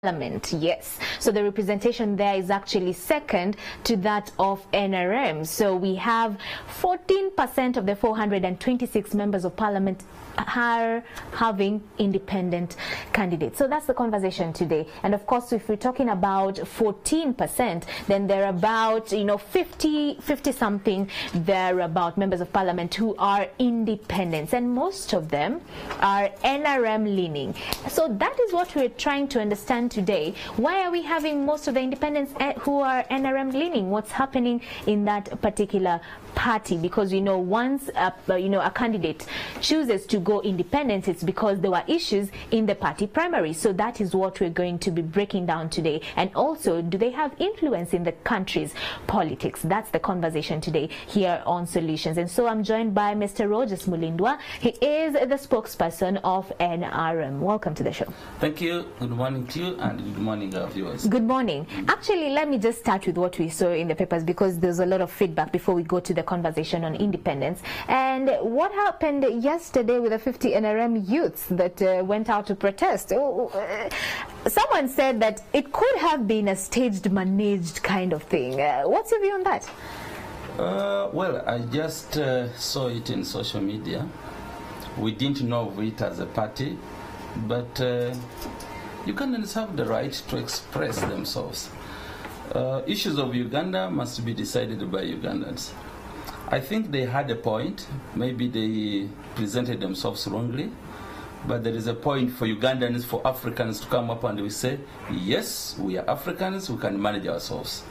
Parliament, yes. So the representation there is actually second to that of NRM. So we have 14% of the 426 members of Parliament are having independent candidates. So that's the conversation today. And of course, if we're talking about 14%, then there are about 50 something thereabout members of Parliament who are independents, and most of them are NRM leaning. So that is what we're trying to understand today. Why are we having most of the independents who are NRM leaning? What's happening in that particular party? Because once a candidate chooses to go independent, it's because there were issues in the party primary. So that is what we're going to be breaking down today. And also, do they have influence in the country's politics? That's the conversation today here on Solutions. And so I'm joined by Mr. Rogers Mulindwa. He is the spokesperson of NRM. Welcome to the show. Thank you. Good morning to you, and good morning, our viewers. Good morning. Actually, let me just start with what we saw in the papers, because there's a lot of feedback before we go to the conversation on independence. And what happened yesterday with the 50 NRM youths that went out to protest? Someone said that it could have been a staged, managed kind of thing. What's your view on that? Well, I just saw it in social media. We didn't know of it as a party, but Ugandans have the right to express themselves. Issues of Uganda must be decided by Ugandans. I think they had a point. Maybe they presented themselves wrongly, but there is a point for Ugandans, for Africans to come up and we say, yes, we are Africans, we can manage ourselves.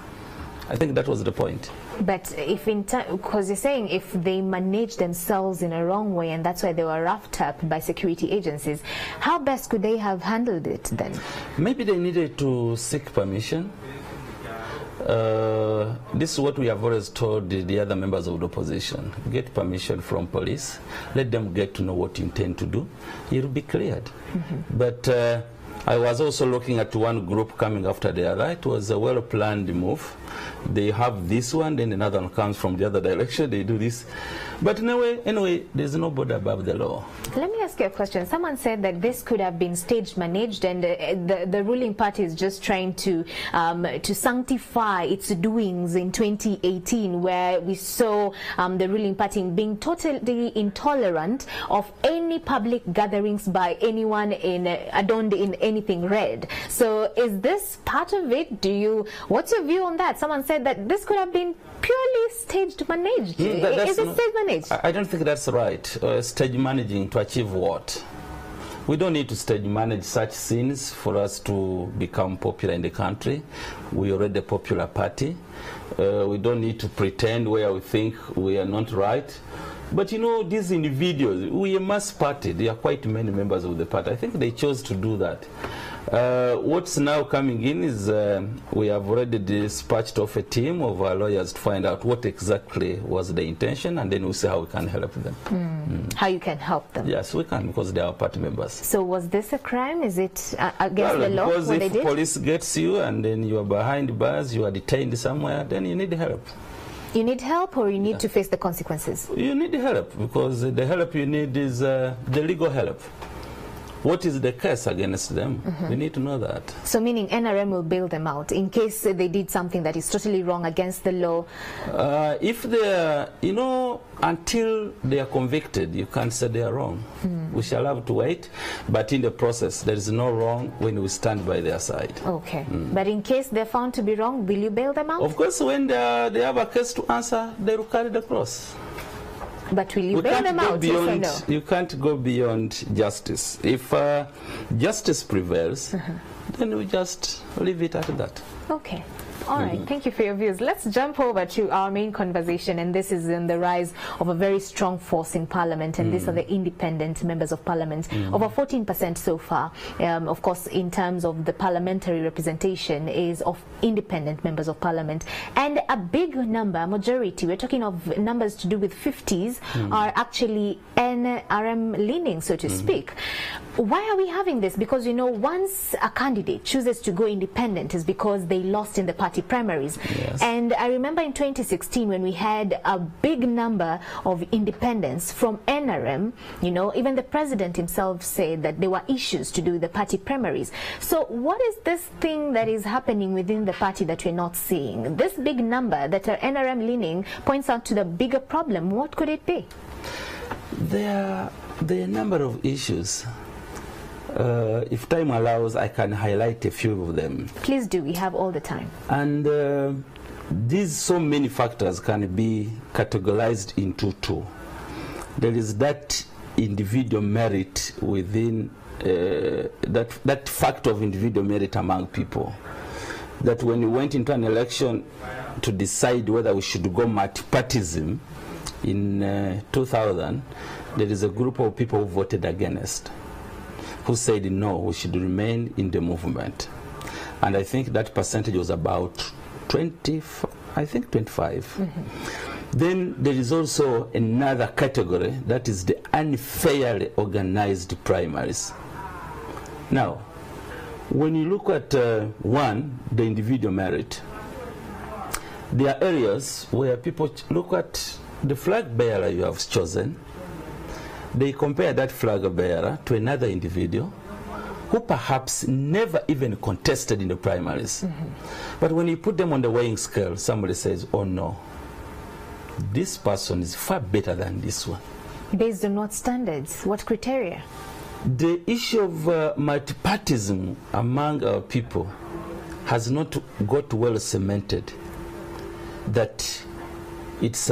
I think that was the point. But if because you're saying if they manage themselves in a wrong way, and that's why they were roughed up by security agencies, how best could they have handled it then? Maybe they needed to seek permission. This is what we have always told the other members of the opposition. Get permission from police. Let them get to know what you intend to do. It will be cleared. But I was also looking at one group coming after the other. It was a well-planned move. They have this one, then another one comes from the other direction. They do this. But anyway, there's no border above the law. Let me ask you a question. Someone said that this could have been staged, managed, and the ruling party is just trying to sanctify its doings in 2018, where we saw the ruling party being totally intolerant of any public gatherings by anyone adorned in anything red. So is this part of it? What's your view on that? Someone said that this could have been purely staged, managed. Is it staged, managed? I don't think that's right. Stage managing to achieve what? We don't need to stage manage such scenes for us to become popular in the country. We're already a popular party. We don't need to pretend where we think we are not right. But these individuals, we are a mass party. There are quite many members of the party. I think they chose to do that. What's now coming in is we have already dispatched off a team of our lawyers to find out what exactly was the intention, and then we'll see how we can help them. How you can help them? Yes, we can, because they are party members. So was this a crime? Is it against the law? Because if police gets you and then you are behind bars, you are detained somewhere, then you need help. You need help, or you need to face the consequences? You need help, because the help you need is the legal help. What is the case against them? We need to know that. So meaning NRM will bail them out in case they did something that is totally wrong against the law? If they are, until they are convicted, you can't say they are wrong. We shall have to wait, but in the process, there is no wrong when we stand by their side. Okay. But in case they're found to be wrong, will you bail them out? Of course, when they have a case to answer, they will carry the cross. But will you bail them out? Yes or no? You can't go beyond justice. If justice prevails, then we just leave it at that. Okay. All right, thank you for your views. Let's jump over to our main conversation, and this is in the rise of a very strong force in Parliament, and these are the independent members of Parliament, over 14% so far. Of course, in terms of the parliamentary representation is of independent members of Parliament, and a big number, majority, we're talking of numbers to do with 50s, are actually NRM leaning, so to speak. Why are we having this? Because once a candidate chooses to go independent is because they lost in the party party primaries. Yes. And I remember in 2016 when we had a big number of independents from NRM, you know, even the president himself said that there were issues to do with the party primaries. So what is this thing that is happening within the party that we're not seeing? This big number that are NRM leaning points out to the bigger problem. What could it be? There are a number of issues. If time allows, I can highlight a few of them. Please do. We have all the time. And these so many factors can be categorized into two. There is that individual merit within that factor of individual merit among people. That when we went into an election to decide whether we should go multipartyism in 2000, there is a group of people who voted against, who said no, we should remain in the movement. And I think that percentage was about 25. Then there is also another category, that is the unfairly organized primaries. Now, when you look at one, the individual merit, there are areas where people look at the flag bearer you have chosen. They compare that flag bearer to another individual who perhaps never even contested in the primaries. But when you put them on the weighing scale, somebody says, oh no, this person is far better than this one. Based on what standards? What criteria? The issue of multipartyism among our people has not got well cemented, that it's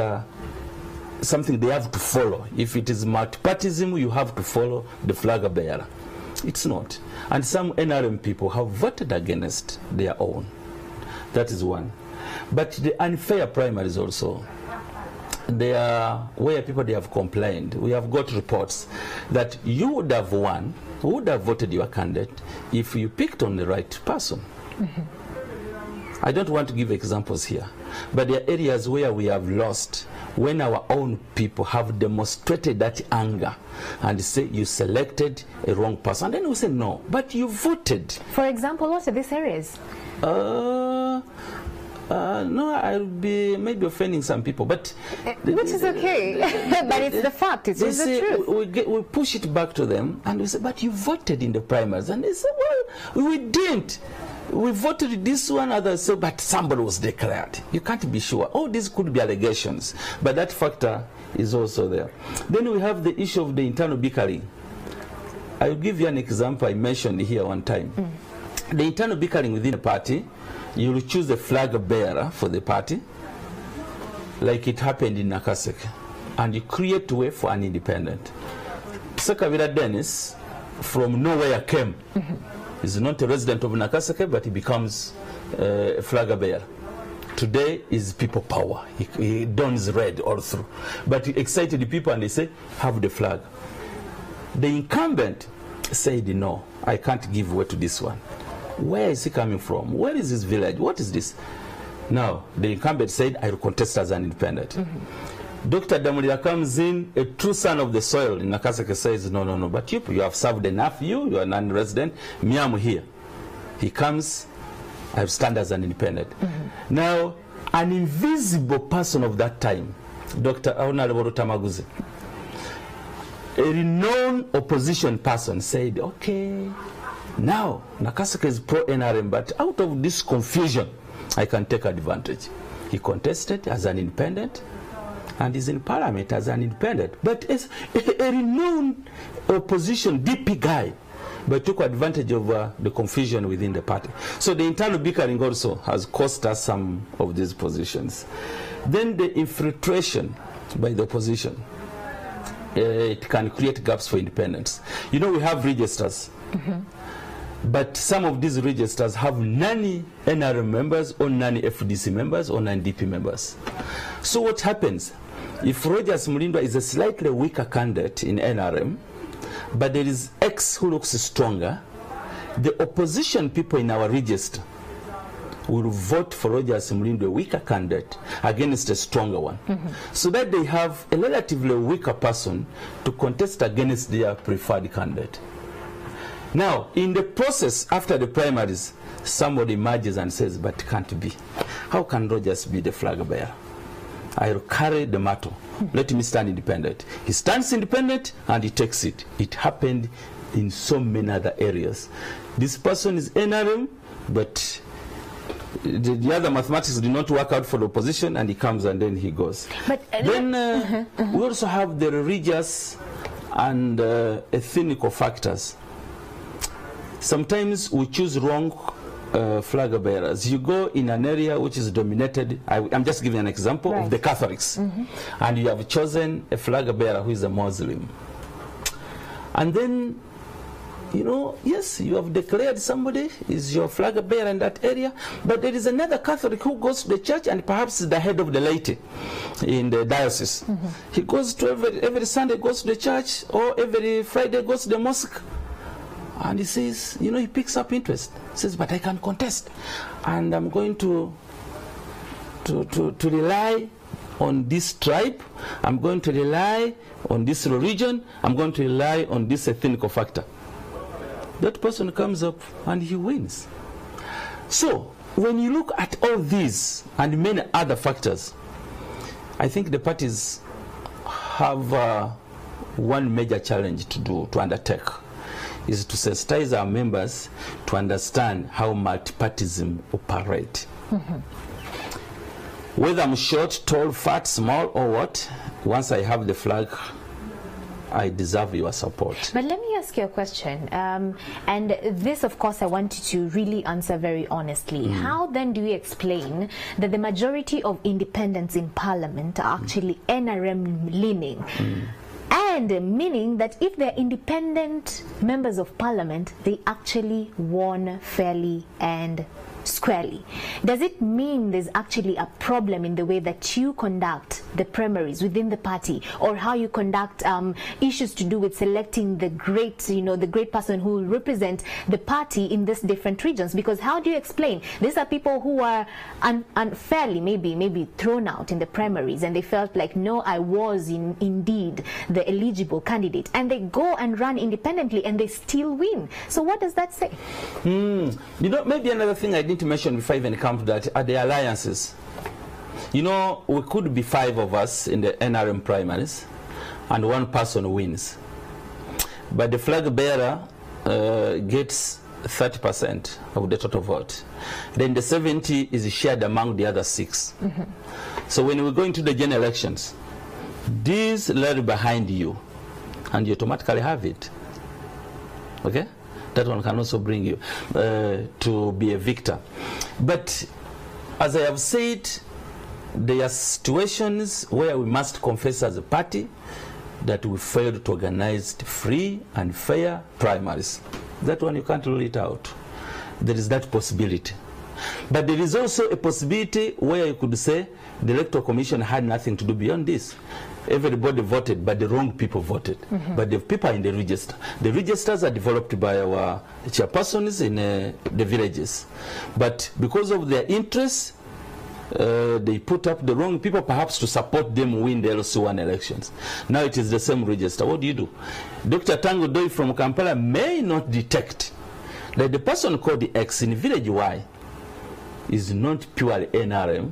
something they have to follow. If it is multipartyism, you have to follow the flag bearer. It's not. And some NRM people have voted against their own. That is one. But the unfair primaries also, they are where people they have complained. We have got reports that you would have won, would have voted your candidate if you picked on the right person. I don't want to give examples here, but there are areas where we have lost when our own people have demonstrated that anger and say you selected a wrong person. Then we say no, but you voted. For example, what are these areas? No, I'll be maybe offending some people, but which is okay. But it's the fact. It's just the truth. We push it back to them, and we say, "But you voted in the primaries," and they say, "Well, we didn't. We voted this one." Others say, "But somebody was declared." You can't be sure. All these could be allegations, but that factor is also there. Then we have the issue of the internal bickering. I'll give you an example I mentioned here one time. The internal bickering within the party. You will choose a flag bearer for the party, like it happened in Nakaseke, and you create way for an independent. Sekabira Dennis, from nowhere came. He's not a resident of Nakaseke, but he becomes a flag bearer. Today is people power. He dons red all through. But he excited the people and they say, have the flag. The incumbent said, no, I can't give way to this one. Where is he coming from? Where is his village? What is this? Now, the incumbent said, I will contest as an independent. Dr. Damulira comes in, a true son of the soil in Nakaseke, says, no, no, no, but you have served enough. You are non-resident. Me, I'm here. He comes, I stand as an independent. Now, an invisible person of that time, Dr. Honorable Tamaguzi, a renowned opposition person, said, okay, now, Nakaseke is pro-NRM, but out of this confusion, I can take advantage. He contested as an independent, and is in parliament as an independent, but as a renowned opposition DP guy, but took advantage of the confusion within the party. So the internal bickering also has cost us some of these positions. Then the infiltration by the opposition, it can create gaps for independence. You know, we have registers. But some of these registers have none NRM members or none FDC members or none DP members. So what happens? If Rogers Mulindwa is a slightly weaker candidate in NRM, but there is X who looks stronger, the opposition people in our register will vote for Rogers Mulindwa, a weaker candidate, against a stronger one. So that they have a relatively weaker person to contest against their preferred candidate. Now, in the process, after the primaries, somebody emerges and says, but it can't be. How can Rogers be the flag bearer? I'll carry the mantle. Let me stand independent. He stands independent and he takes it. It happened in so many other areas. This person is NRM, but the other mathematics did not work out for the opposition, and he comes and then he goes. But then we also have the religious and ethnical factors. Sometimes we choose wrong flag bearers. You go in an area which is dominated, I'm just giving an example of the Catholics, and you have chosen a flag bearer who is a Muslim. And then, you know, yes, you have declared somebody is your flag bearer in that area, but there is another Catholic who goes to the church and perhaps is the head of the laity in the diocese. He goes to every Sunday goes to the church, or every Friday goes to the mosque. And he says, you know, he picks up interest. He says, but I can contest. And I'm going to rely on this tribe. I'm going to rely on this religion. I'm going to rely on this ethnic factor. That person comes up and he wins. So, when you look at all these and many other factors, I think the parties have one major challenge to undertake, is to sensitize our members to understand how multipartism operates. Whether I'm short, tall, fat, small, or what, once I have the flag, I deserve your support. But let me ask you a question, and this, of course, I want you to really answer very honestly. How then do you explain that the majority of independents in Parliament are actually NRM leaning? And meaning that if they're independent members of Parliament, they actually won fairly and squarely. Does it mean there's actually a problem in the way that you conduct the primaries within the party, or how you conduct issues to do with selecting the great, you know, the great person who will represent the party in these different regions? Because how do you explain these are people who are unfairly maybe thrown out in the primaries, and they felt like, no, I was indeed the eligible candidate, and they go and run independently and they still win? So what does that say? You know, maybe another thing I didn't mention before I even come to that are the alliances. You know, we could be 5 of us in the NRM primaries and one person wins, but the flag bearer gets 30% of the total vote. Then the 70 is shared among the other 6. So when we go into the general elections, these led behind you and you automatically have it. Okay? That one can also bring you to be a victor. But as I have said, there are situations where we must confess as a party that we failed to organize free and fair primaries. That one you can't rule it out. There is that possibility. But there is also a possibility where you could say the Electoral Commission had nothing to do beyond this. Everybody voted, but the wrong people voted. But the people are in the register. The registers are developed by our chairpersons in the villages. But because of their interests, they put up the wrong people, perhaps to support them win the LC1 elections. Now it is the same register. What do? Dr. Tango Doi from Kampala may not detect that the person called the X in village Y is not purely NRM,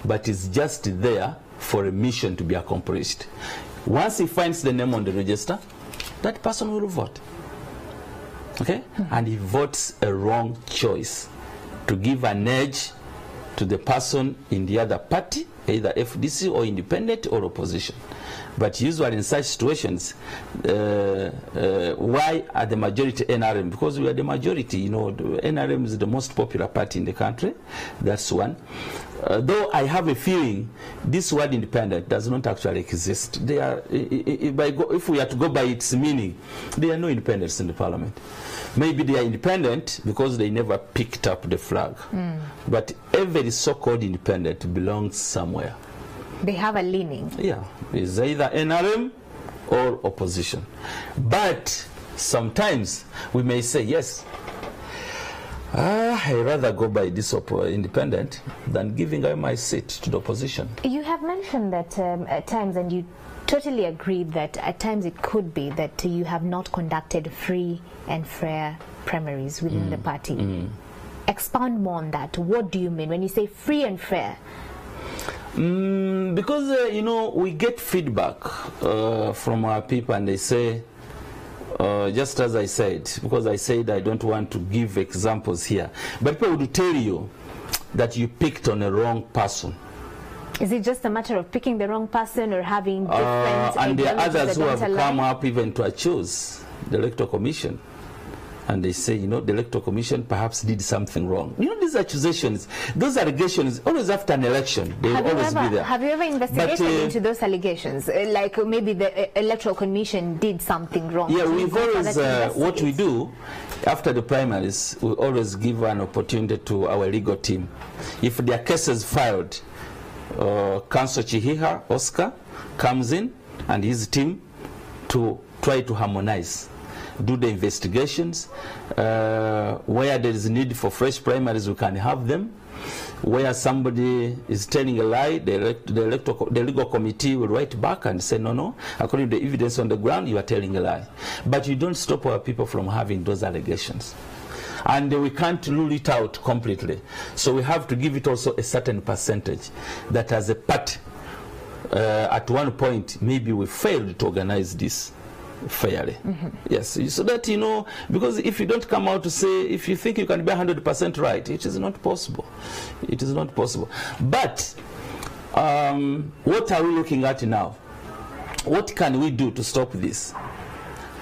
but is just there for a mission to be accomplished. Once he finds the name on the register, that person will vote. Okay? And he votes a wrong choice to give an edge to the person in the other party, either FDC or independent or opposition. But usually in such situations, why are the majority NRM? Because we are the majority. You know, the NRM is the most popular party in the country. That's one. Though I have a feeling this word independent does not actually exist. They are, if we are to go by its meaning, there are no independents in the parliament. Maybe they are independent because they never picked up the flag. But every so-called independent belongs somewhere. They have a leaning. Yeah, it's either NRM or opposition. But sometimes we may say, yes, I'd rather go by this independent than giving away my seat to the opposition. You have mentioned that at times, and you totally agree that at times it could be that you have not conducted free and fair primaries within the party. Expound more on that. What do you mean when you say free and fair? Because, you know, we get feedback from our people, and they say, just as I said, because I said I don't want to give examples here, but people would tell you that you picked on a wrong person. Is it just a matter of picking the wrong person or having different and there are others who have align? come up even to accuse the Electoral Commission. And they say, you know, the Electoral Commission perhaps did something wrong. You know, these accusations, those allegations, always after an election, they will always be there. Have you ever investigated into those allegations? Like maybe the Electoral Commission did something wrong? Yeah, we've always, what we do after the primaries, we always give an opportunity to our legal team. If there are cases filed, Councillor Chihiha, Oscar, comes in and his team to try to harmonize, do the investigations. Where there is need for fresh primaries, we can have them. Where somebody is telling a lie, the legal committee will write back and say, no, according to the evidence on the ground, you are telling a lie. But you don't stop our people from having those allegations. And we can't rule it out completely. So we have to give it also a certain percentage that as a part, at one point, maybe we failed to organize this fairly. Yes, so that, you know, because if you don't come out to say, if you think you can be 100% right, it is not possible. It is not possible. But what are we looking at now? What can we do to stop this?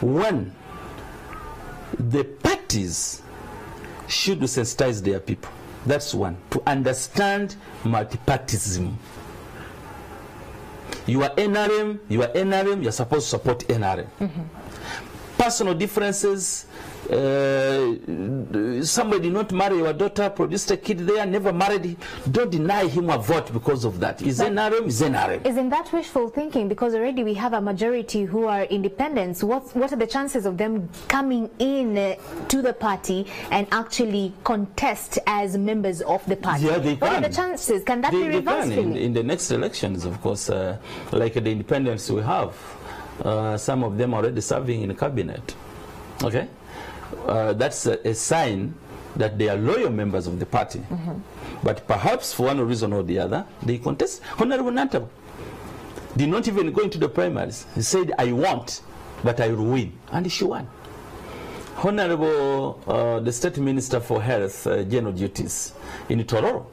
One, the parties should sensitize their people. That's one, to understand multipartyism. You are NRM, you're supposed to support NRM. Personal differences, somebody did not marry your daughter, produced a kid there, never married, don't deny him a vote because of that. Is NRM, is NRM. Isn't that wishful thinking? Because already we have a majority who are independents. What are the chances of them coming in to the party and actually contest as members of the party? Yeah, they can. What are the chances? Can that be reversed? In the next elections, of course, like the independents we have, some of them already serving in the cabinet. Okay? That's a sign that they are loyal members of the party. But perhaps for one reason or the other, they contest. Honorable Nantabo did not even go into the primaries. He said, I want, but I will win. And she won. Honorable the State Minister for Health, General Duties in Tororo,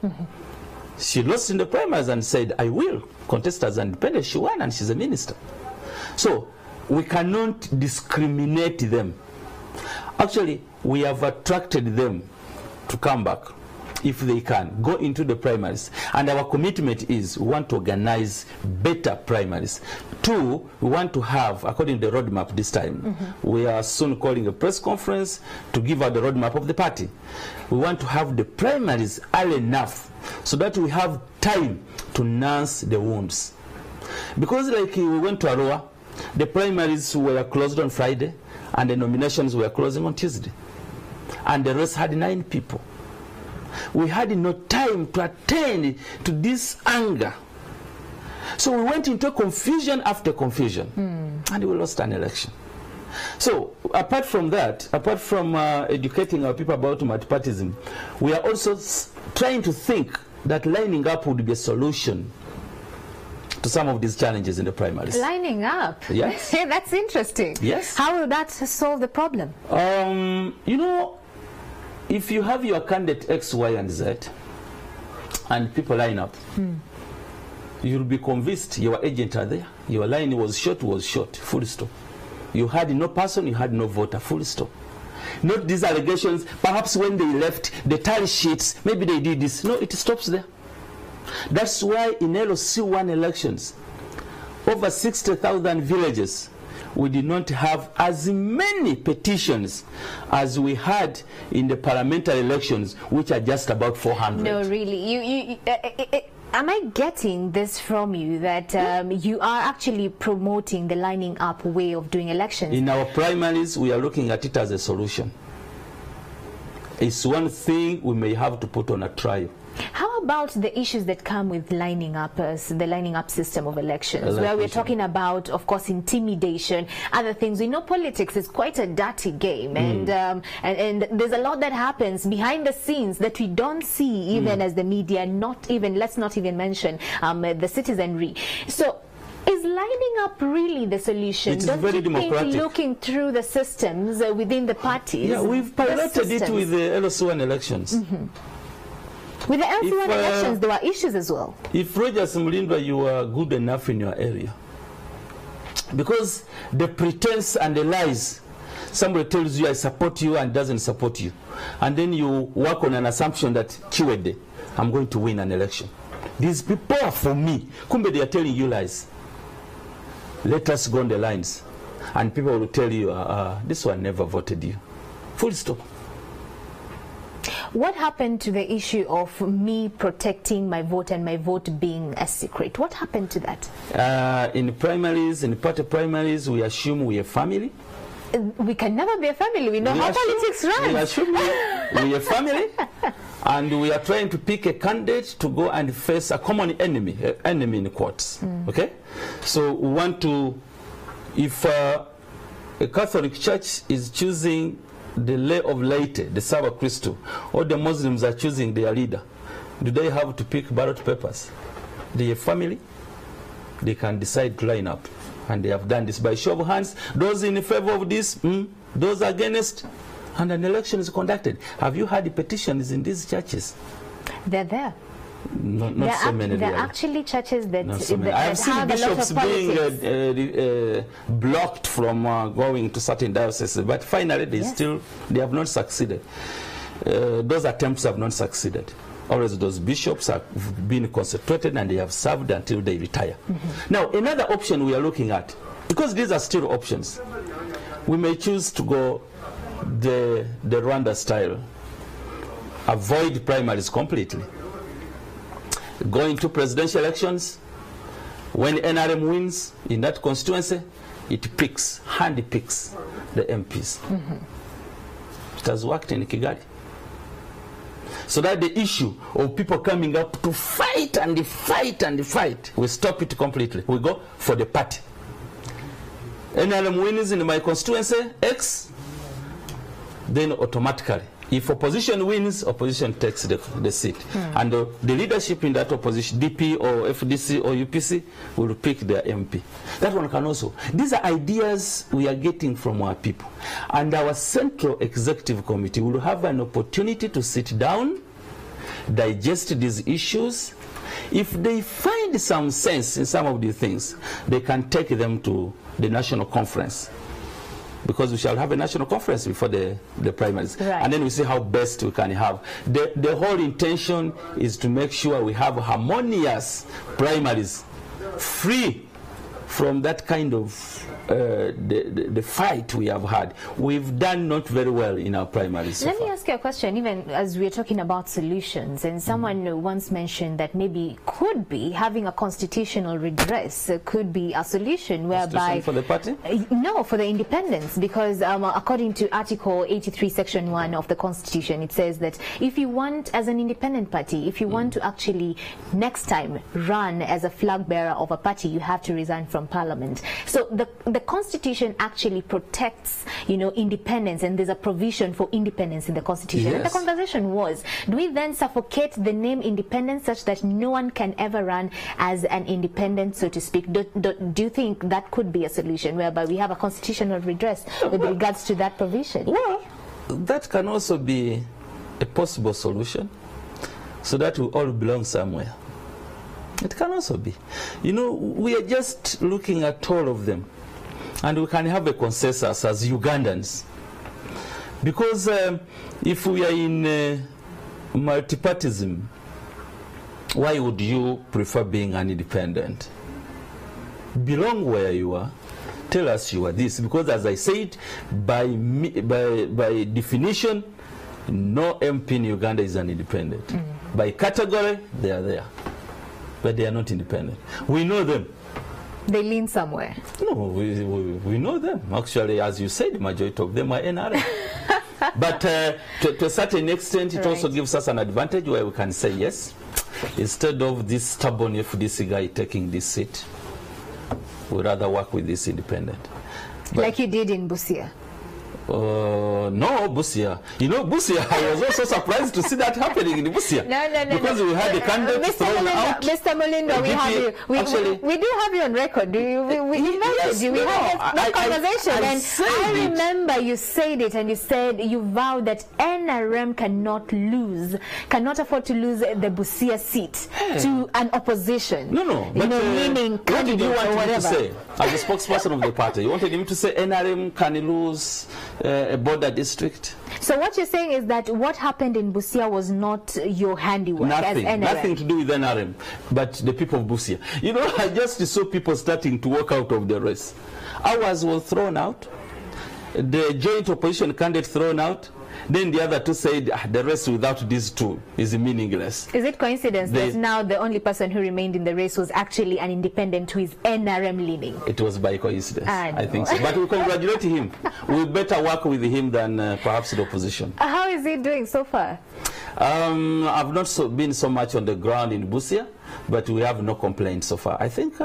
she lost in the primaries and said, I will contest as an independent. She won and she's a minister. So we cannot discriminate them. Actually, we have attracted them to come back if they can go into the primaries, and our commitment is we want to organize better primaries. Two, we want to have, according to the roadmap this time, we are soon calling a press conference to give out the roadmap of the party. We want to have the primaries early enough so that we have time to nurse the wounds. Because like we went to Arua, the primaries were closed on Friday and the nominations were closing on Tuesday, and the rest had 9 people. We had no time to attend to this anger. So we went into confusion after confusion, and we lost an election. So apart from that, apart from educating our people about multipartyism, we are also trying to think that lining up would be a solution to some of these challenges in the primaries. Lining up? Yes. That's interesting. Yes. How will that solve the problem? You know, if you have your candidate X, Y, and Z, and people line up, you'll be convinced your agent are there. Your line was short, full stop. You had no person, you had no voter, full stop. Not these allegations, perhaps when they left, the tally sheets, maybe they did this. No, it stops there. That's why in LOC1 elections, over 60,000 villages, we did not have as many petitions as we had in the parliamentary elections, which are just about 400. No, really. Am I getting this from you, that you are actually promoting the lining up way of doing elections? In our primaries, we are looking at it as a solution. is one thing we may have to put on a trial. How about the issues that come with lining up, the lining up system of elections, where we're talking about, of course, intimidation, other things? We know politics is quite a dirty game, and there's a lot that happens behind the scenes that we don't see, even as the media. Let's not even mention the citizenry. So, is lining up really the solution? It's very democratic. Think looking through the systems within the parties? Yeah, we've piloted it with the LS1 elections. With the LC1 elections, there were issues as well. If Rogers Mulindwa, you are good enough in your area, because the pretense and the lies, somebody tells you I support you and doesn't support you, and then you work on an assumption that Chiwede, I'm going to win an election. These people are for me. Kumbe, they are telling you lies. Let us go on the lines, and people will tell you, this one never voted you. Full stop. What happened to the issue of me protecting my vote and my vote being a secret? What happened to that? In primaries, in party primaries, we assume we are family. We can never be a family. We know how politics runs. We assume we are family, and we are trying to pick a candidate to go and face a common enemy, enemy in quotes. Okay? So we want to, if a Catholic Church is choosing the lay of laity, the Saba Christo, or the Muslims are choosing their leader, do they have to pick ballot papers? They are family. They can decide to line up. And they have done this by show of hands. Those in favor of this, those against, and an election is conducted. Have you had the petitions in these churches? They're there. Not so many. There are actually churches that, I have seen bishops being blocked from going to certain dioceses, but finally they have not succeeded. Those attempts have not succeeded. Always those bishops have been concentrated and they have served until they retire. Now, another option we are looking at, because these are still options, we may choose to go the Rwanda style, avoid primaries completely, go into presidential elections. When NRM wins in that constituency, it hand picks the MPs. It has worked in Kigali. So that the issue of people coming up to fight and fight and fight, we stop it completely. We go for the party. NRM wins in my constituency, X, then automatically, if opposition wins, opposition takes the seat. And the leadership in that opposition, DP or FDC or UPC, will pick their MP. That one can also. These are ideas we are getting from our people. And our Central Executive Committee will have an opportunity to sit down, digest these issues. If they find some sense in some of these things, they can take them to the national conference. Because we shall have a national conference before the primaries. Right. And then we see how best we can have. The whole intention is to make sure we have harmonious primaries, free from that kind of the fight we have had. We've done not very well in our primaries so Let far. me ask you a question, even as we're talking about solutions, and someone once mentioned that maybe could be having a constitutional redress could be a solution whereby... For the party? No, for the independents, because according to Article 83, Section 1 of the Constitution, it says that if you want, as an independent party, if you want to actually next time run as a flag bearer of a party, you have to resign from Parliament. So the Constitution actually protects, independence, and there's a provision for independence in the Constitution. Yes. And the conversation was, do we then suffocate the name independence such that no one can ever run as an independent, so to speak? Do you think that could be a solution whereby we have a constitutional redress with regards to that provision? Well, that can also be a possible solution, so that we all belong somewhere. It can also be. We are just looking at all of them, and we can have a consensus as Ugandans. Because if we are in multipartism, why would you prefer being an independent? Belong where you are. Tell us you are this. Because as I said, by definition, no MP in Uganda is an independent. By category, they are there. But they are not independent. We know them. They lean somewhere. No, we know them. Actually, as you said, the majority of them are NRM. But to a certain extent, it also gives us an advantage where we can say yes. Instead of this stubborn FDC guy taking this seat, we'd rather work with this independent. But, like you did in Busia. No, Busia. You know, Busia, I was also surprised to see that happening in Busia. No. Because we had the candidate thrown out. Mr. Molindo, we have you. We do have you on record. We invited you. We had that conversation. I remember you said it, and you said you vowed that NRM cannot afford to lose the Busia seat to an opposition. No. But meaning what did you want me to say? As a spokesperson of the party, you wanted him to say NRM can lose a border district. So what you're saying is that what happened in Busia was not your handiwork as NRM? Nothing to do with NRM, but the people of Busia. You know, I just saw people starting to walk out of the race. Ours was thrown out. The joint opposition candidate thrown out. Then the other two said the race without these two is meaningless. Is it coincidence that now the only person who remained in the race was actually an independent who is NRM leaning? It was by coincidence, I think so. But we congratulate him. We better work with him than perhaps the opposition. How is he doing so far? I've not been so much on the ground in Busia, but we have no complaints so far. I think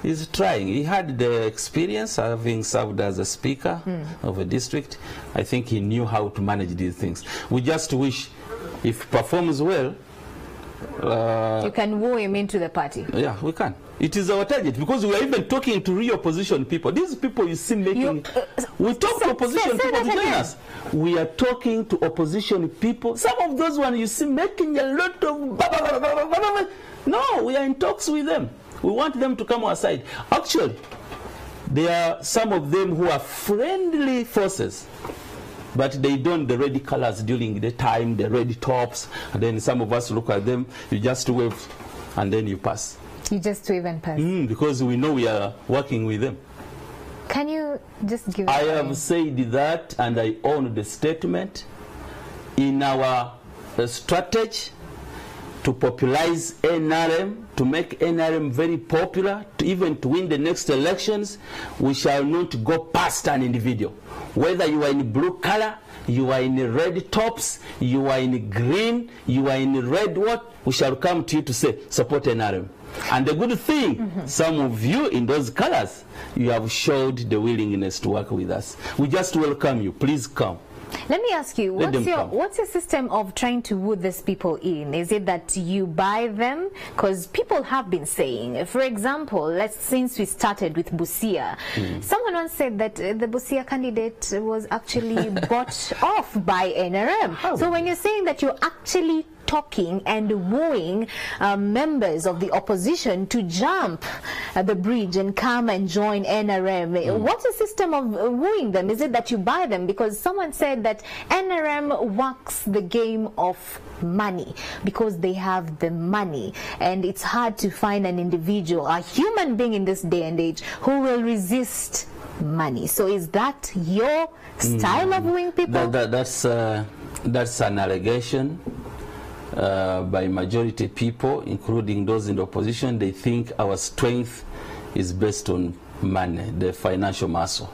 he's trying. He had the experience having served as a speaker of a district. I think he knew how to manage these things. We just wish, if he performs well, you can woo him into the party. Yeah, we can. It is our target, because we are even talking to real opposition people. These people you see making... we talk to opposition people to join us. We are talking to opposition people. Some of those ones you see making a lot of... No, we are in talks with them. We want them to come our side. Actually, there are some of them who are friendly forces, but they don the red colors during the time, the red tops, and then some of us look at them, you just wave, and then you pass. You just wave and pass? Because we know we are working with them. Can you just give I have said that, and I own the statement. In our strategy to popularize NRM, to make NRM very popular, even to win the next elections, we shall not go past an individual. Whether you are in blue color, you are in red tops, you are in green, you are in red what, we shall come to you to say, support NRM. And the good thing, some of you in those colors, you have showed the willingness to work with us. We just welcome you. Please come. Let me ask you, what's your system of trying to woo these people in? Is it that you buy them? Because people have been saying, for example, since we started with Busia, someone once said that the Busia candidate was actually bought off by NRM. Oh. So when you're saying that you're actually talking and wooing members of the opposition to jump the bridge and come and join NRM. What's the system of wooing them? Is it that you buy them? Because someone said that NRM works the game of money because they have the money, and it's hard to find an individual, a human being in this day and age, who will resist money. So is that your style of wooing people? That's an allegation. By majority people, including those in the opposition. They think our strength is based on money, the financial muscle.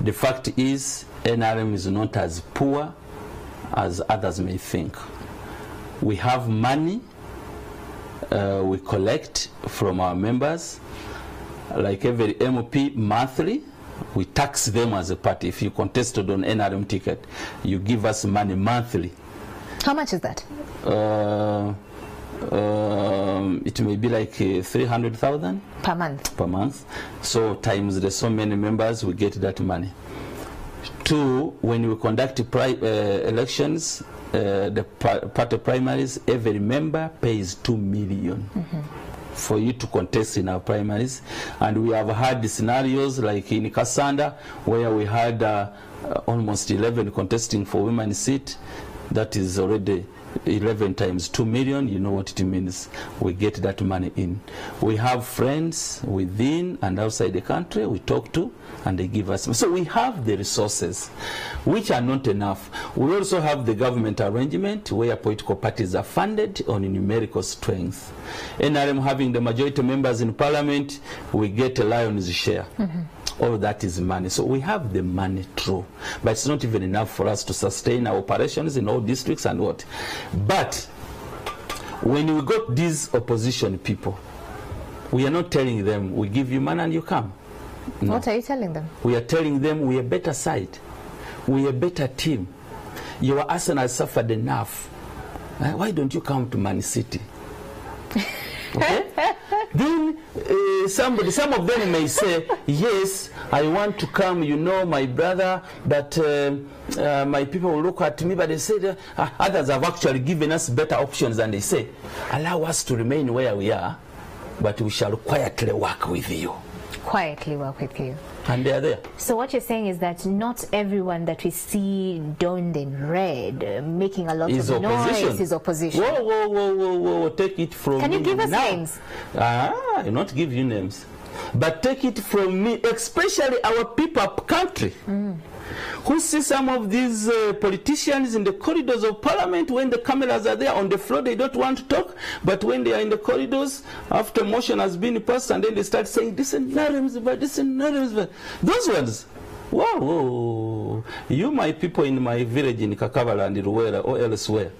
The fact is, NRM is not as poor as others may think. We have money we collect from our members, like every MP monthly. We tax them as a party. If you contested on NRM ticket, you give us money monthly. How much is that? It may be like 300,000 per month. Per month. So times there's so many members, we get that money. Two, when we conduct elections, the party primaries, every member pays 2 million for you to contest in our primaries. And we have had scenarios like in Kasanda, where we had almost 11 contesting for women's seat. That is already 11 times 2 million. You know what it means. We get that money in. We have friends within and outside the country we talk to, and they give us. So we have the resources, which are not enough. We also have the government arrangement where political parties are funded on numerical strength. NRM having the majority members in parliament, we get a lion's share all that is money. So we have the money, true, but it's not even enough for us to sustain our operations in all districts and what. But when we got these opposition people, we are not telling them we give you money and you come. No. What are you telling them? We are telling them we are a better side, we are a better team. Your Arsenal has suffered enough. Why don't you come to Man City? Okay? Then some of them may say, yes, I want to come, you know, my brother, but my people will look at me, but they say others have actually given us better options, and they say, allow us to remain where we are, but we shall quietly work with you. Quietly work with you. And they are there. So what you're saying is that not everyone that we see donned in red, making a lot of noise, is opposition. Whoa, take it from me. Can you give us names? I'll not give you names. But take it from me, especially our people up country, who see some of these politicians in the corridors of parliament. When the cameras are there on the floor, they don't want to talk, but when they are in the corridors, after motion has been passed, and then they start saying, this is Narem's, this is Narem's. Those ones, whoa, you my people in my village in Kakavala and Ruwera or elsewhere,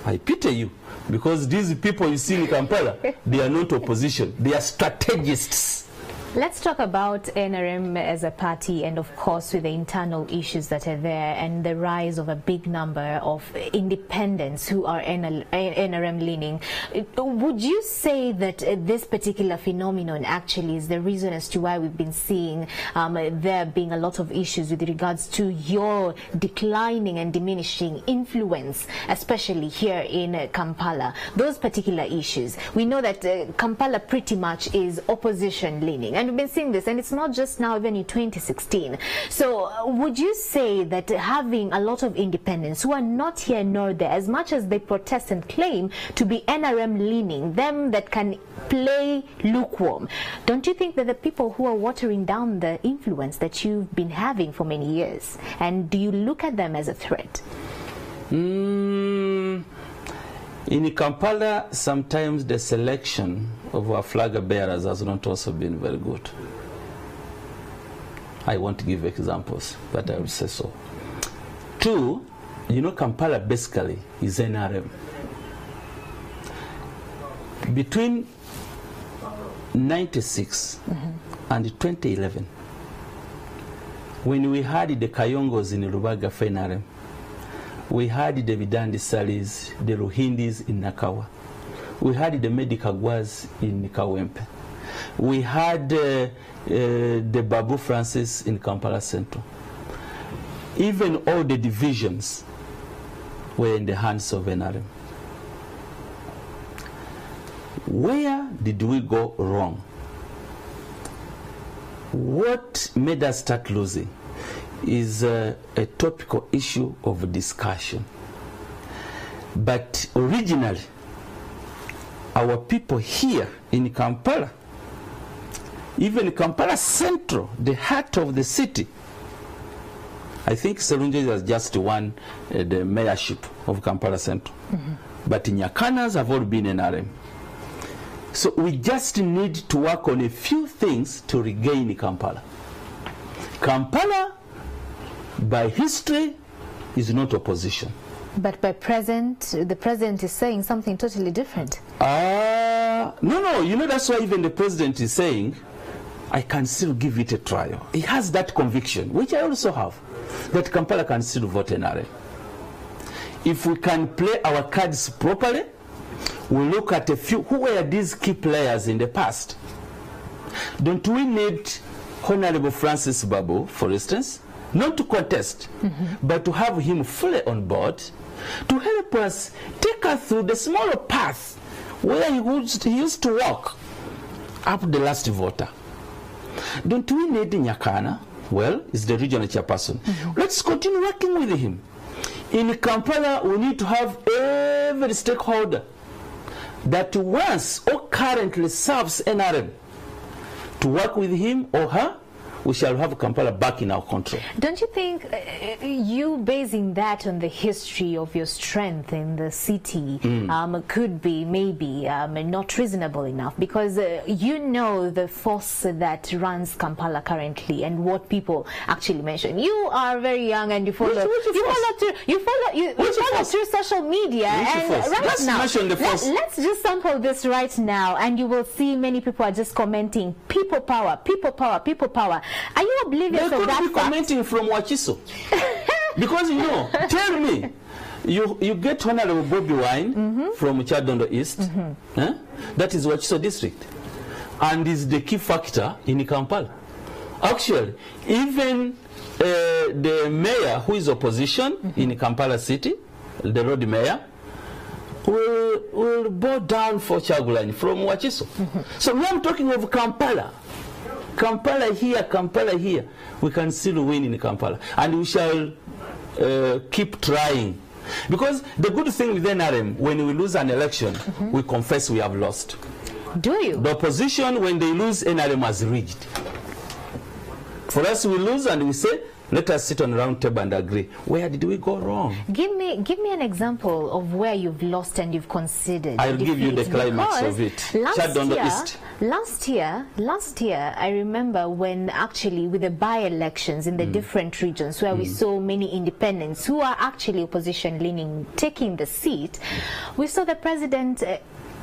I pity you, because these people you see in Kampala, they are not opposition, they are strategists. Let's talk about NRM as a party, and of course with the internal issues that are there and the rise of a big number of independents who are NRM leaning. Would you say that this particular phenomenon actually is the reason as to why we've been seeing there being a lot of issues with regards to your declining and diminishing influence, especially here in Kampala? Those particular issues. We know that Kampala pretty much is opposition leaning. And we've been seeing this, and it's not just now, even in 2016. So would you say that having a lot of independents who are not here nor there, as much as they protest and claim to be NRM leaning, them that can play lukewarm, don't you think that the people who are watering down the influence that you've been having for many years, and do you look at them as a threat? In Kampala, sometimes the selection of our flag bearers has not also been very good. I won't give examples, but I will say so. Two, you know, Kampala basically is NRM. Between 96 and 2011, when we had the Kayongos in Rubaga for NRM, we had the Vidandi Salis, the Rohindis in Nakawa. We had the Medikagwas in Kawempe. We had the Babu Francis in Kampala Central. Even all the divisions were in the hands of NRM. Where did we go wrong? What made us start losing is a topical issue of discussion. But originally, our people here in Kampala, even Kampala Central, the heart of the city, I think Serunje has just won the mayorship of Kampala Central. But Nyakanas have all been NRM. So we just need to work on a few things to regain Kampala. Kampala, by history, is not opposition. But by present, the president is saying something totally different. No, you know, that's why even the president is saying, I can still give it a trial. He has that conviction, which I also have, that Kampala can still vote NRM. If we can play our cards properly, we'll look at a few, who were these key players in the past? Don't we need Honorable Francis Babu, for instance, not to contest, but to have him fully on board, to help us take us through the smaller path where he used to walk up the last voter. Don't we need Nyakana? Well, he's the regional chairperson. Let's continue working with him. In Kampala, we need to have every stakeholder that once or currently serves NRM to work with him or her we shall have Kampala back in our control. Don't you think you basing that on the history of your strength in the city could be maybe not reasonable enough? Because you know the force that runs Kampala currently and what people actually mention. You are very young and you follow through social media. And right now, let's just sample this right now, and you will see many people are just commenting people power, people power, people power. Are you oblivious of that fact? They could be commenting from Wachiso. Because, you know, tell me, you get Honorable Bobby Wine from Kyadondo East, that is Wachiso district, and is the key factor in Kampala. Actually, even the mayor who is opposition in Kampala city, the road mayor, will bow down for Kyagulanyi from Wachiso. So when I'm talking of Kampala, Kampala here, we can still win in Kampala, and we shall keep trying. Because the good thing with NRM, when we lose an election, we confess we have lost. Do you? The opposition, when they lose, NRM has rigged. For us, we lose and we say, let us sit on a round table and agree. Where did we go wrong? Give me an example of where you've lost and you've considered. I'll give you the climax of it. Last year, I remember when actually with the by-elections in the different regions where we saw many independents who are actually opposition leaning taking the seat, we saw the president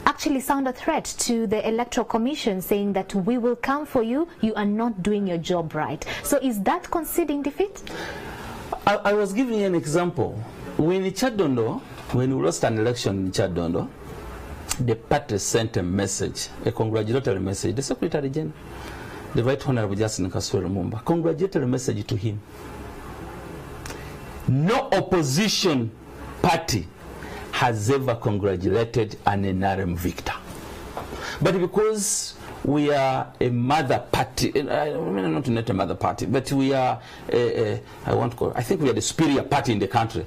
actually sound a threat to the Electoral Commission, saying that we will come for you, you are not doing your job right. So is that conceding defeat? I was giving you an example. When we lost an election in Kyadondo, the party sent a message, a congratulatory message, the Secretary General, the Right Honorable Justin Kaswera Mumba, congratulatory message to him. No opposition party has ever congratulated an NRM victor. But because we are a mother party, not a mother party, but we are, I think we are the superior party in the country.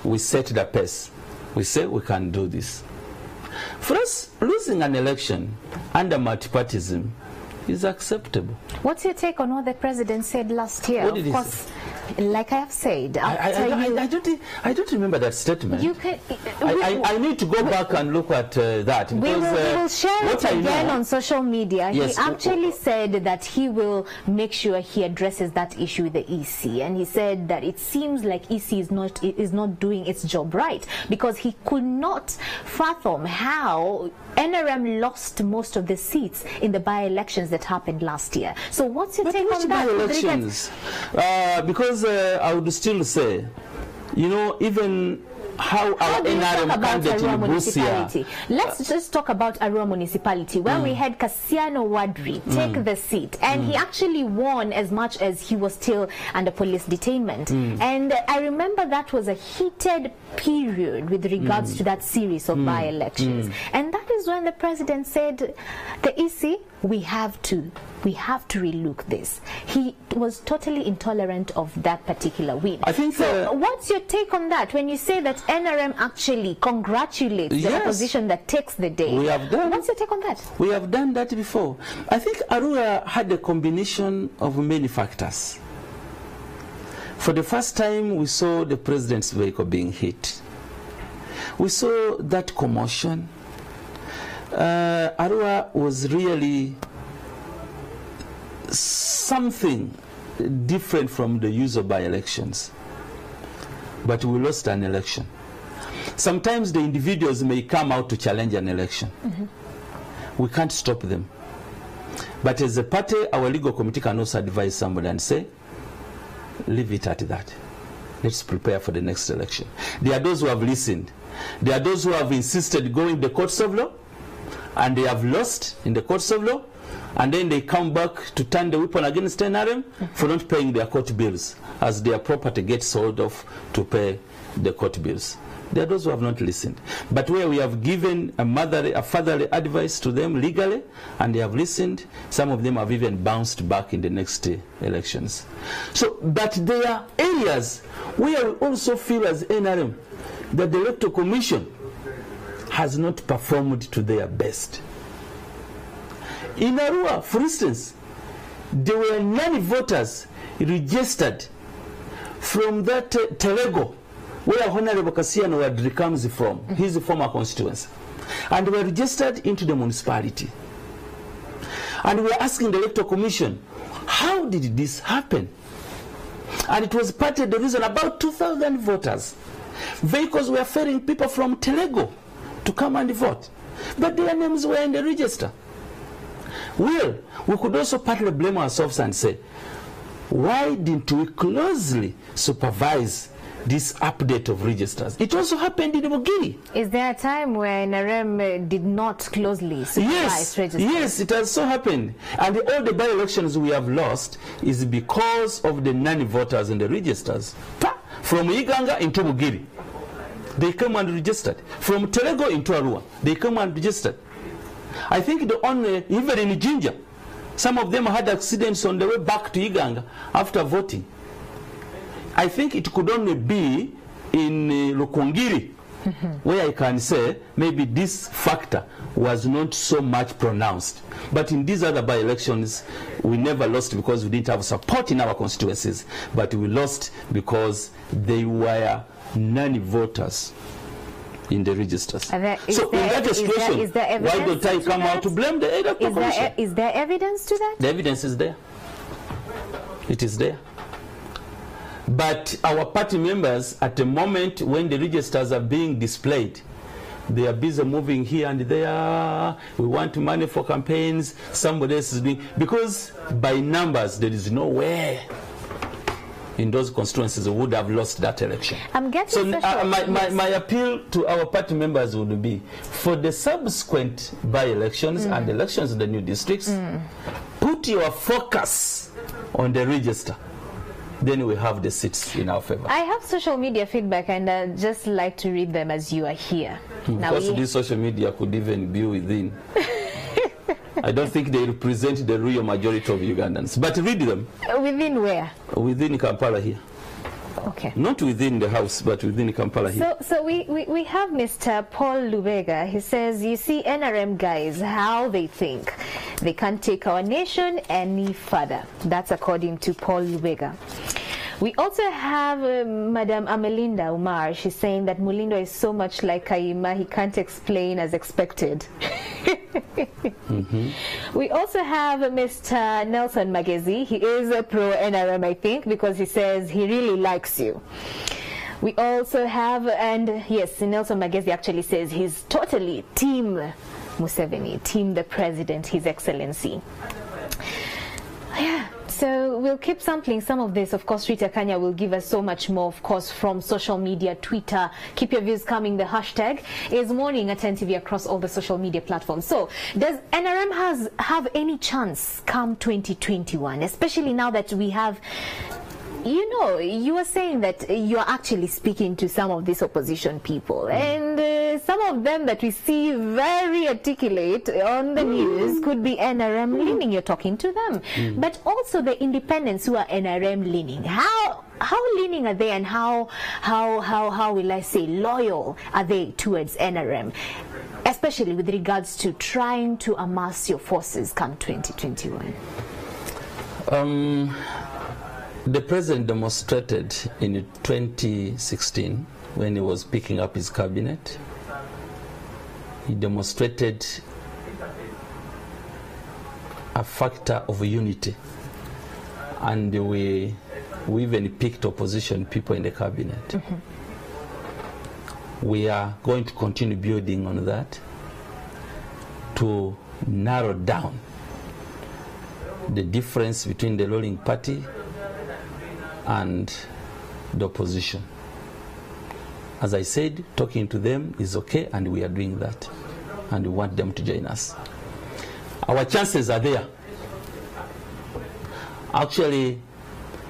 We set the pace. We say we can do this. For us, losing an election under multipartism is acceptable. What's your take on what the president said last year? What did he say? Like I have said, I don't remember that statement. I need to go back and look at that. We will share it again on social media. Yes, he actually said that he will make sure he addresses that issue with the EC, and he said that it seems like EC is not doing its job right, because he could not fathom how NRM lost most of the seats in the by-elections that happened last year. So what's your take on that? By-elections? Because I would still say, you know, even how our NRM candidate in Busia. Let's just talk about Arua municipality, where we had Kassiano Wadri take the seat, and he actually won as much as he was still under police detainment. And I remember that was a heated period with regards to that series of by-elections. And that is when the president said, the EC, we have to relook this. He was totally intolerant of that particular win. I think so. What's your take on that when you say that NRM actually congratulates the opposition that takes the day? We have done. What's your take on that? We have done that before. I think Arua had a combination of many factors. For the first time, we saw the president's vehicle being hit. We saw that commotion. Arua was really something different from the usual by-elections. But we lost an election. Sometimes the individuals may come out to challenge an election. We can't stop them. But as a party, our legal committee can also advise somebody and say, leave it at that. Let's prepare for the next election. There are those who have listened. There are those who have insisted going the courts of law, and they have lost in the courts of law, and then they come back to turn the weapon against NRM for not paying their court bills as their property gets sold off to pay the court bills. There are those who have not listened. But where we have given a fatherly advice to them legally, and they have listened, some of them have even bounced back in the next elections. So, but there are areas where we also feel as NRM that the Electoral Commission has not performed to their best. In Arua, for instance, there were non-voters registered from that Telego, where Honorable Kasiano Wadri comes from, his former constituency, and were registered into the municipality. And we were asking the Electoral Commission, how did this happen? And it was partly the reason about 2,000 voters. Vehicles were ferrying people from Telego to come and vote, but their names were in the register. Well, we could also partly blame ourselves and say, why didn't we closely supervise this update of registers? It also happened in Bugiri. Is there a time where NRM did not closely supervise registers? Yes, it has so happened. And all the by-elections we have lost is because of the non-voters in the registers. From Iganga into Bugiri, they come and registered. From Telego into Arua, they come and registered. I think the only, even in Jinja, some of them had accidents on the way back to Iganga after voting. I think it could only be in Lukungiri, where I can say maybe this factor was not so much pronounced. But in these other by-elections, we never lost because we didn't have support in our constituencies, but we lost because they were non-voters in the registers. So in that situation, why don't I come out to blame the Electoral Commission? Is there evidence to that? The evidence is there. It is there. But our party members, at the moment when the registers are being displayed, they are busy moving here and there. We want money for campaigns. Somebody else is doing, because by numbers there is nowhere in those constituencies who would have lost that election. I'm getting so my appeal to our party members would be, for the subsequent by-elections and elections in the new districts, put your focus on the register. Then we have the seats in our favor. I have social media feedback, and I'd just like to read them as you are here. Because this social media could even be within. I don't think they represent the real majority of Ugandans. But read them. Within where? Within Kampala here. Okay. Not within the house, but within Kampala here. So we have Mr. Paul Lubega. He says, you see NRM guys, how they think. They can't take our nation any further. That's according to Paul Lubega. We also have Madam Amelinda Umar. She's saying that Mulindo is so much like Kaima, he can't explain as expected. We also have Mr. Nelson Magezi. He is a pro-NRM, I think, because he says he really likes you. We also have, and yes, Nelson Magezi actually says he's totally Team Museveni, Team the President, His Excellency. Yeah. So we'll keep sampling some of this. Of course, Rita Kanya will give us so much more, of course, from social media, Twitter. Keep your views coming. The hashtag is Morning at NTV across all the social media platforms. So does NRM have any chance come 2021, especially now that we have, you know, you were saying that you're actually speaking to some of these opposition people, and some of them that we see very articulate on the news could be NRM leaning. You're talking to them, but also the independents who are NRM leaning. How leaning are they, and how will I say loyal are they towards NRM, especially with regards to trying to amass your forces come 2021? The president demonstrated in 2016 when he was picking up his cabinet. He demonstrated a factor of unity, and we even picked opposition people in the cabinet. We are going to continue building on that to narrow down the difference between the ruling party and the opposition. As I said, talking to them is okay, and we are doing that, and we want them to join us. Our chances are there. Actually,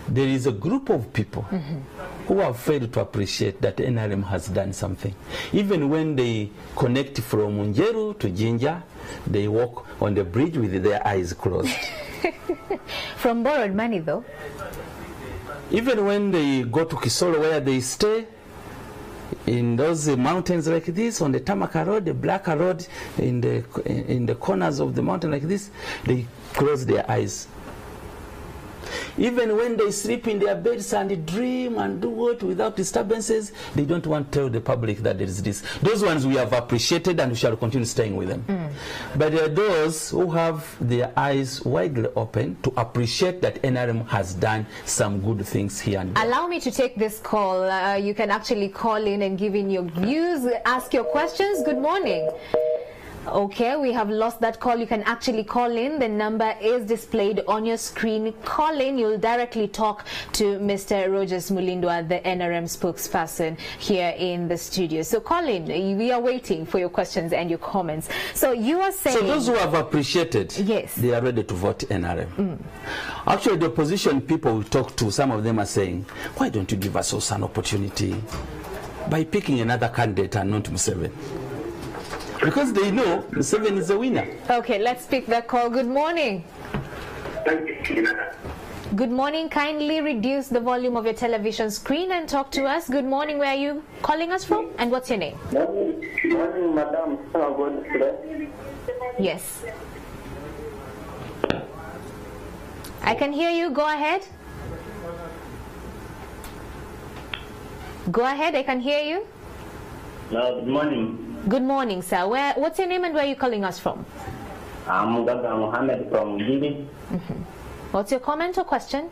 there is a group of people who have failed to appreciate that NRM has done something. Even when they connect from Njeru to Jinja, they walk on the bridge with their eyes closed. From borrowed money, though. Even when they go to Kisoro, where they stay in those mountains like this, on the Tamaka Road, the Black Road, in the corners of the mountain like this, they close their eyes Even when they sleep in their beds and dream and do what without disturbances, they don't want to tell the public that there is this. Those ones we have appreciated and we shall continue staying with them. But there are those who have their eyes widely open to appreciate that NRM has done some good things here and there. Allow me to take this call. You can actually call in and give in your views, ask your questions. Good morning. Okay, we have lost that call. You can actually call in. The number is displayed on your screen. Call in. You'll directly talk to Mr. Rogers Mulindwa, the NRM spokesperson here in the studio. So call in. We are waiting for your questions and your comments. So you are saying... So those who have appreciated, yes, they are ready to vote NRM. Actually, the opposition people we talk to, some of them are saying, why don't you give us also an opportunity by picking another candidate and not Museveni? Because they know Museveni is a winner. Okay, let's pick that call. Good morning. Good morning. Kindly reduce the volume of your television screen and talk to us. Good morning. Where are you calling us from? And what's your name? Morning, madam. Yes. I can hear you. Go ahead. Go ahead. I can hear you. Good morning. Good morning, sir. What's your name and where are you calling us from? I'm Gaga Mohammed from Guinea. What's your comment or question?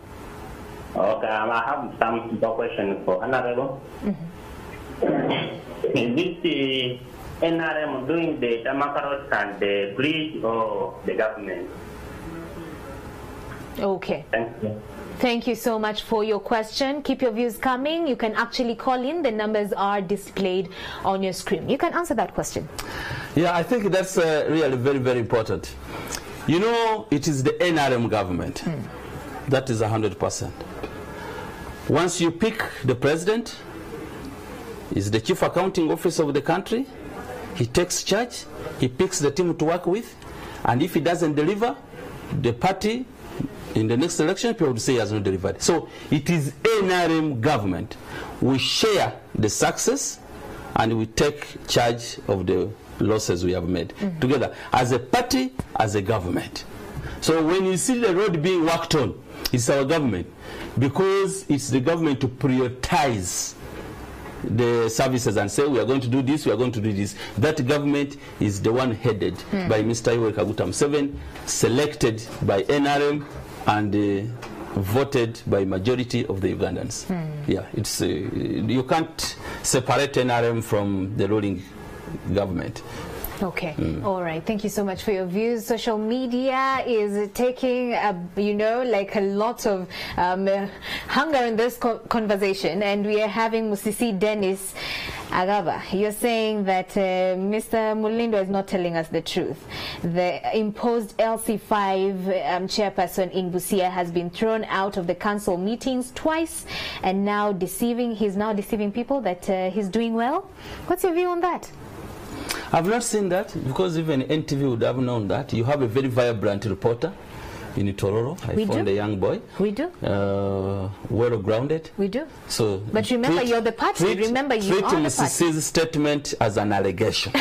Okay, I have some simple question for Honorable. Is this the NRM doing the Tamakarot and the bridge or the government? Okay. Thank you. Thank you so much for your question. Keep your views coming. You can actually call in. The numbers are displayed on your screen. You can answer that question. Yeah, I think that's really very, very important. You know, it is the NRM government. That is 100%. Once you pick the president, he's the chief accounting officer of the country. He takes charge. He picks the team to work with. And if he doesn't deliver, the party in the next election, people would say he has not delivered. So it is NRM government. We share the success and we take charge of the losses we have made together as a party, as a government. So when you see the road being worked on, it's our government, because it's the government to prioritize the services and say we are going to do this, we are going to do this. That government is the one headed by Mr. Yoweri Kaguta Museveni, selected by NRM and voted by majority of the Ugandans. Yeah, it's you can't separate NRM from the ruling government. Okay. All right. Thank you so much for your views. Social media is taking, you know, like a lot of hunger in this conversation, and we are having Musisi Dennis Agaba. You're saying that Mr. Mulindwa is not telling us the truth. The imposed LC5 chairperson in Busia has been thrown out of the council meetings twice, and now he's now deceiving people that he's doing well. What's your view on that? I've not seen that, because even NTV would have known that. You have a very vibrant reporter in Tororo. I found a young boy. We do. Well grounded. We do. So, but remember, you're the party. Remember, you are the party. Treat Musisi's statement as an allegation.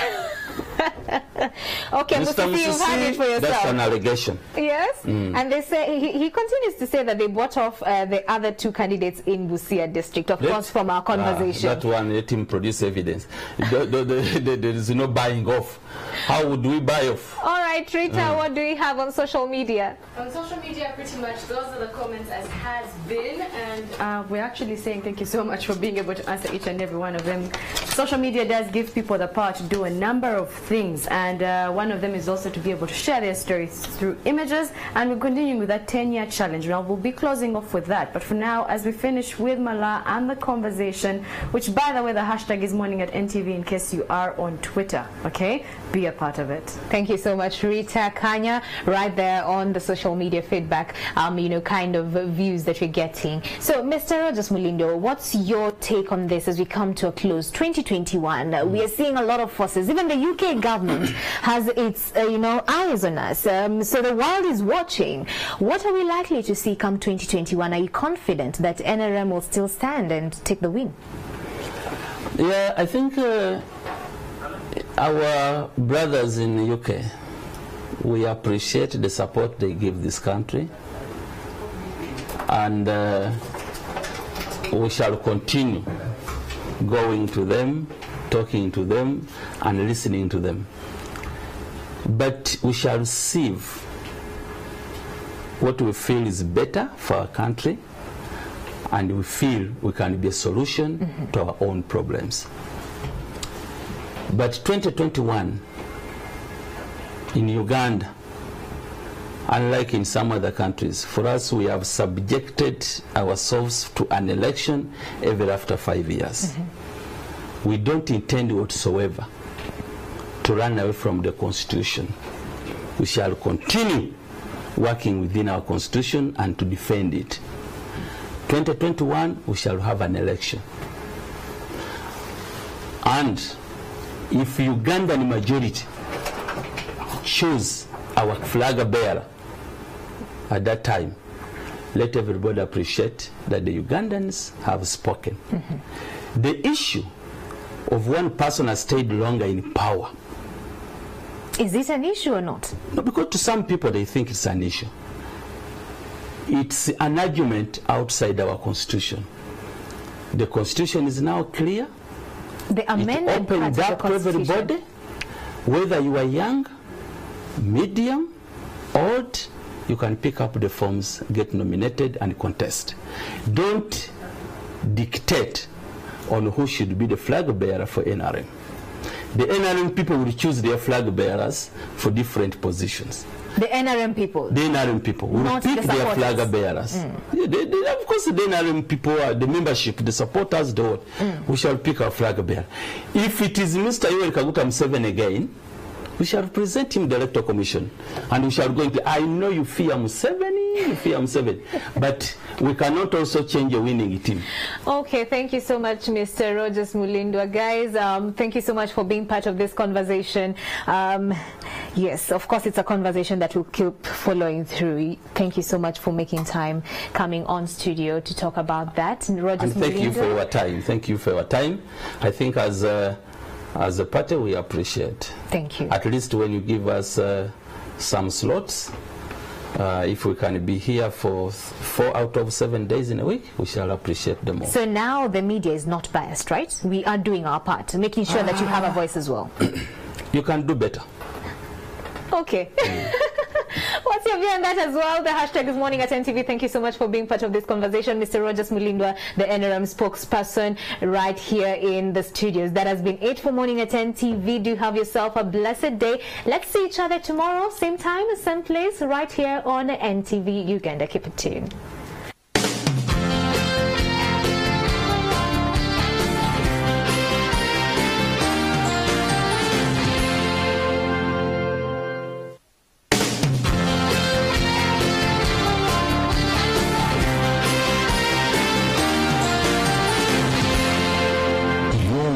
Okay, Musisi, you've heard it for yourself. That's an allegation. Yes, and they say he continues to say that they bought off the other two candidates in Busia district. Of course, from our conversation. That one, let him produce evidence. There is no buying off. How would we buy off? All right, Rita, what do we have on social media? On social media, pretty much those are the comments as has been, and we're actually saying thank you so much for being able to answer each and every one of them. Social media does give people the power to do a number of things, and one of them is also to be able to share their stories through images, and we're continuing with that 10-year challenge. Now we'll be closing off with that, but for now, as we finish with Mala and the conversation, which by the way the hashtag is Morning at NTV in case you are on Twitter, okay? Be a part of it. Thank you so much, Rita Kanya, right there on the social media feedback, you know, kind of views that we're getting. So, Mr. Rogers Mulindwa, what's your take on this as we come to a close? 2021, we are seeing a lot of forces. Even the UK government has its, you know, eyes on us. So the world is watching. What are we likely to see come 2021? Are you confident that NRM will still stand and take the win? Yeah, I think our brothers in the UK, we appreciate the support they give this country. and we shall continue going to them, talking to them, and listening to them. But we shall receive what we feel is better for our country, and we feel we can be a solution to our own problems. But 2021 in Uganda, unlike in some other countries, for us we have subjected ourselves to an election every after 5 years. We don't intend whatsoever to run away from the Constitution. We shall continue working within our Constitution and to defend it. 2021 we shall have an election. And if Ugandan majority choose our flag bearer at that time, let everybody appreciate that the Ugandans have spoken. The issue of one person has stayed longer in power. Is it an issue or not? No, because to some people they think it's an issue. It's an argument outside our Constitution. The Constitution is now clear. The amendment it opened up to everybody, whether you are young, medium, old, you can pick up the forms, get nominated, and contest. Don't dictate on who should be the flag bearer for NRM. The NRM people will choose their flag bearers for different positions. The NRM people? The NRM people will not pick their flag bearers. Yeah, of course, the NRM people are the membership, the supporters, the what. We shall pick our flag bearer. If it is Mr. Yoweri Kaguta Museveni again, we shall present him the Electoral Commission, and we shall go into, I know you fear Museveni, but we cannot also change a winning team. Okay, thank you so much, Mr. Rogers Mulindwa. Guys, thank you so much for being part of this conversation. Yes, of course, it's a conversation that we'll keep following through. Thank you so much for making time, coming on studio to talk about that. Rogers Mulindwa. Thank you for your time. Thank you for your time. I think as a party, we appreciate. Thank you. At least when you give us some slots, if we can be here for 4 out of 7 days in a week, we shall appreciate them all. So now the media is not biased, right? We are doing our part, making sure that you have a voice as well. You can do better. Okay. What's your view on that as well? The hashtag is Morning at NTV. Thank you so much for being part of this conversation. Mr. Rogers Mulindwa, the NRM spokesperson, right here in the studios. That has been it for Morning at NTV. Do have yourself a blessed day. Let's see each other tomorrow, same time, same place, right here on NTV Uganda. Keep it tuned.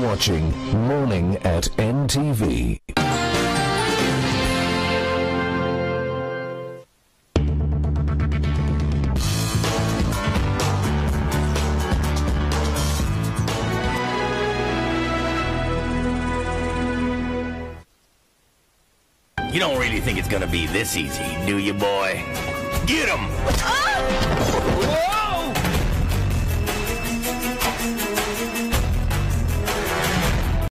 Watching Morning at NTV. You don't really think it's gonna be this easy, do you, boy? Get him!